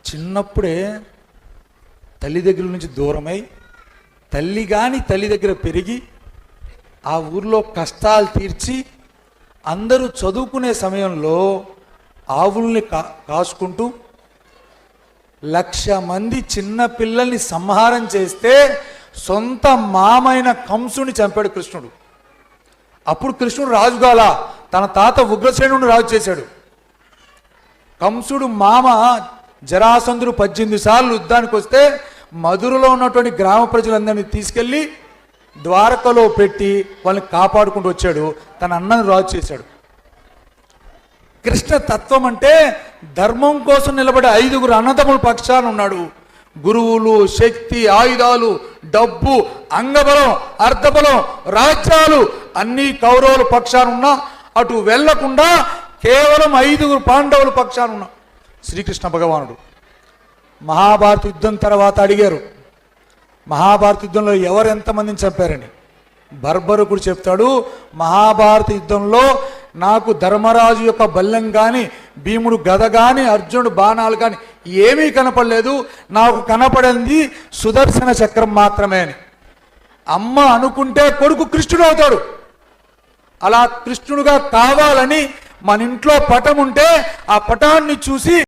చిన్నప్పుడే తల్లి దగ్గర నుంచి దూరమై తల్లి దగ్గర పెరిగి ఆ ఊర్లో కష్టాలు తీర్చి అందరూ చదువుకునే సమయంలో ఆవుల్ని కాసుకుంటూ 1,00,000 మంది చిన్న పిల్లల్ని సంహారం చేస్తే సొంత మామైన కంసుని చంపాడు కృష్ణుడు. అప్పుడు కృష్ణుడు రాజుగాల, తన తాత ఉగ్రసేనుడిని రాజు చేశాడు. కంసుడు మామ జరాసంధుడు 18 సార్లు యుద్ధానికి వస్తే మధురలో ఉన్నటువంటి గ్రామ ప్రజలందరినీ తీసుకెళ్ళి ద్వారకలో పెట్టి వాళ్ళని కాపాడుకుంటూ వచ్చాడు. తన అన్నను రాజు చేశాడు. కృష్ణ తత్వం అంటే ధర్మం కోసం నిలబడే 5గురు అన్నదమ్ముల పక్షాన ఉన్నాడు. గురువులు, శక్తి, ఆయుధాలు, డబ్బు, అంగబలం, అర్ధబలం, రాజ్యాలు అన్నీ కౌరవుల పక్షాన ఉన్నా అటు వెళ్లకుండా కేవలం 5గురు పాండవుల పక్షాన ఉన్నా శ్రీకృష్ణ భగవానుడు. మహాభారత యుద్ధం తర్వాత అడిగారు, మహాభారత యుద్ధంలో ఎవరు ఎంతమందిని చంపారని. బర్బరుకుడు చెప్తాడు, మహాభారత యుద్ధంలో నాకు ధర్మరాజు యొక్క బల్లెం కానీ, భీముడు గద కానీ, అర్జునుడు బాణాలు కానీ ఏమీ కనపడలేదు. నాకు కనపడింది సుదర్శన చక్రం మాత్రమే అని. అమ్మ అనుకుంటే కొడుకు కృష్ణుడు అవుతాడు. అలా కృష్ణుడుగా కావాలని మన ఇంట్లో పటం ఉంటే ఆ పటాన్ని చూసి